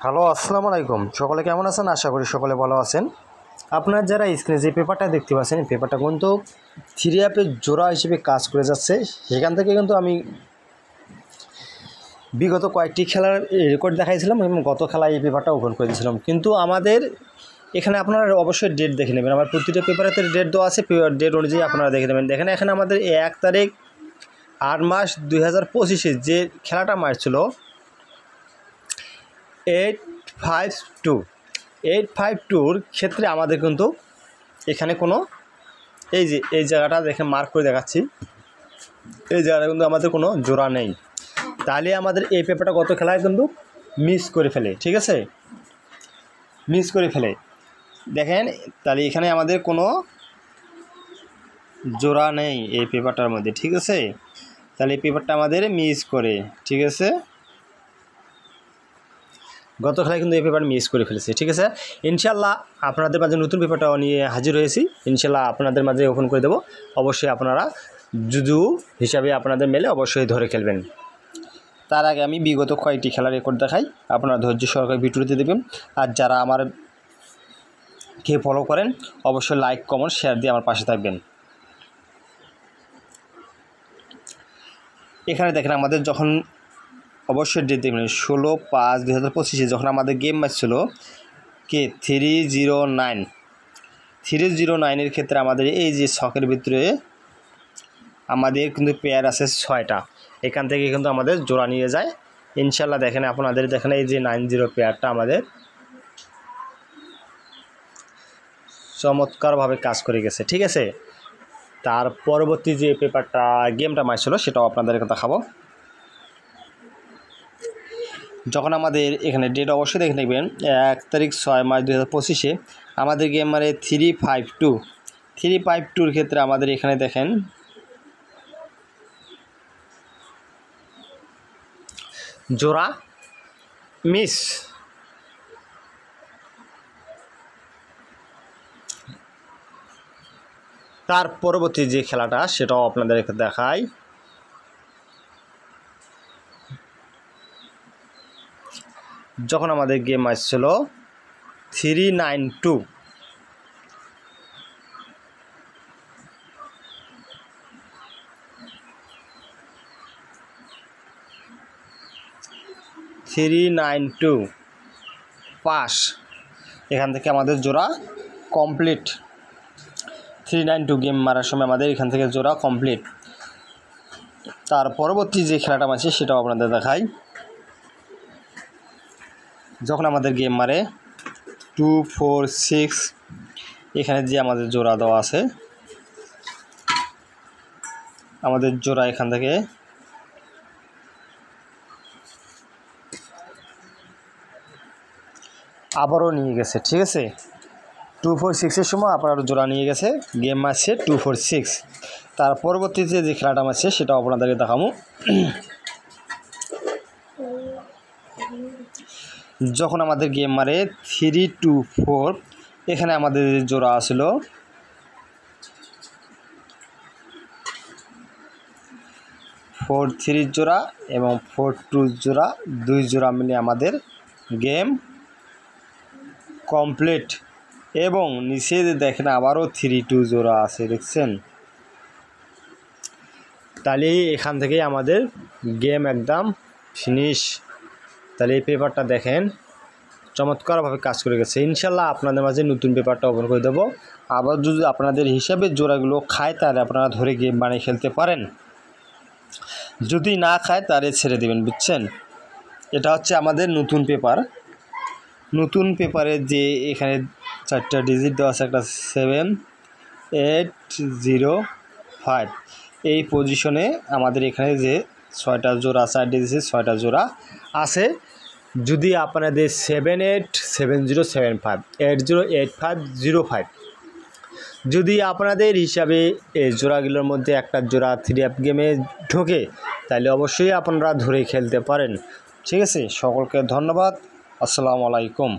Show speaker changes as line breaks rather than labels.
Hello, আসসালামু আলাইকুম। সকলে কেমন আছেন? আশা করি সকলে ভালো আছেন। আপনার যারা স্ক্রিনে যে পেপারটা দেখতে পাচ্ছেন, এই পেপারটা কিন্তু থ্রি অ্যাপের জোড়া হিসেবে কাজ করে যাচ্ছে। সেখান থেকে কিন্তু আমি বিগত কয়েকটি খেলার রেকর্ড দেখাইছিলাম এবং গত খেলায় এই পেপারটা ওপেন করে দিয়েছিলাম। কিন্তু আমাদের এখানে আপনারা অবশ্যই ডেট দেখে নেবেন। আমার প্রতিটা পেপারেতে ডেট দেওয়া আছে, ডেট অনুযায়ী আপনারা দেখে নেবেন। দেখেন এখানে আমাদের 1 তারিখ 8 মাস 2025 যে খেলাটা মারছিল 852 ক্ষেত্রে আমাদের কিন্তু এখানে কোনো এই জায়গাটা দেখে মার্ক করে দেখাচ্ছি, এই জায়গাটা কিন্তু আমাদের কোনো জোড়া নেই। তাহলে আমাদের এই পেপারটা গত খেলায় কিন্তু মিস করে ফেলে, ঠিক আছে, মিস করে ফেলে। দেখেন তাহলে এখানে আমাদের কোনো জোড়া নেই এই পেপারটার মধ্যে, ঠিক আছে। তাহলে এই পেপারটা আমাদের মিস করে, ঠিক আছে, গত খেলায় কিন্তু এই পেপার মিস করে ফেলেছে, ঠিক আছে। ইনশাল্লাহ আপনাদের মাঝে নতুন পেপারটা নিয়ে হাজির হয়েছি। ইনশাল্লাহ আপনাদের মাঝে ওপেন করে দেবো। অবশ্যই আপনারা জুজু হিসাবে আপনাদের মেলে অবশ্যই ধরে খেলবেন। তার আগে আমি বিগত কয়েকটি খেলার রেকর্ড দেখাই, আপনারা ধৈর্য সহকারে ভিডিওতে দেবেন। আর যারা আমার কে ফলো করেন অবশ্যই লাইক কমেন্ট শেয়ার দিয়ে আমার পাশে থাকবেন। এখানে দেখেন আমাদের যখন অবশ্যই ডেট দেখবেন 16/5/2025 যখন আমাদের গেম ম্যাচ ছিল কে 309 ক্ষেত্রে আমাদের এই যে ছকের ভিতরে আমাদের কিন্তু পেয়ার আছে 6টা। এখান থেকে কিন্তু আমাদের জোড়া নিয়ে যায় ইনশাল্লাহ। দেখেন আপনাদের দেখেন এই যে 90 পেয়ারটা আমাদের চমৎকারভাবে কাজ করে গেছে, ঠিক আছে। তার পরবর্তী যে পেপারটা গেমটা ম্যাচ ছিল সেটাও আপনাদেরকে দেখাবো। যখন আমাদের এখানে ডেট অবশ্যই দেখে নেবেন 1 তারিখ 6 মাস 2025 আমাদের গেম মানে 352 ক্ষেত্রে আমাদের এখানে দেখেন জোড়া মিস। তার পরবর্তী যে খেলাটা সেটাও আপনাদেরকে দেখাই। যখন আমাদের গেম ম্যাচ ছিল 392 পাস, এখান থেকে আমাদের জোড়া কমপ্লিট। 392 গেম মারার সময় আমাদের এখান থেকে জোড়া কমপ্লিট। তার পরবর্তী যে খেলাটা আছে সেটাও আপনাদের দেখাই। যখন আমাদের গেম মারে 246 এখানে যে আমাদের জোড়া দেওয়া আছে, আমাদের জোড়া এখান থেকে আবারও নিয়ে গেছে, ঠিক আছে। 246 সময় আপনার জোড়া নিয়ে গেছে, গেম মারছে 246। তার পরবর্তীতে যে খেলাটা আছে সেটাও আপনাদেরকে দেখাবো। যখন আমাদের গেম মারে 324 এখানে আমাদের জোড়া আসছিল 43 জোড়া এবং 42 জোড়া, 2 জোড়া মিলে আমাদের গেম কমপ্লিট। এবং নিচে দেখেন আবারও 32 জোড়া আছে, দেখছেন। তাহলে এখান থেকে আমাদের গেম একদম ফিনিশ। তাহলে এই পেপারটা দেখেন চমৎকারভাবে কাজ করে গেছে। ইনশাল্লাহ আপনাদের মাঝে নতুন পেপারটা ওপেন করে দেবো। আবার যদি আপনাদের হিসাবে জোড়াগুলো খায় তাহলে আপনারা ধরে গেম বানিয়ে খেলতে পারেন, যদি না খায় তাহলে ছেড়ে দেবেন, বুঝছেন। এটা হচ্ছে আমাদের নতুন পেপার। নতুন পেপারে যে এখানে 4টা ডিজিট দেওয়া আছে, একটা 7805 এই পজিশনে আমাদের এখানে যে 6টা জোড়া 4 ডিজিট 6টা জোড়া আছে। যদি আপনাদের 787075 808505 যদি আপনাদের হিসাবে এই জোড়াগুলোর মধ্যে একটা জোড়া 3 অ্যাপ গেমে ঢোকে তাহলে অবশ্যই আপনারা ধরে খেলতে পারেন, ঠিক আছে। সকলকে ধন্যবাদ। আসসালামু আলাইকুম।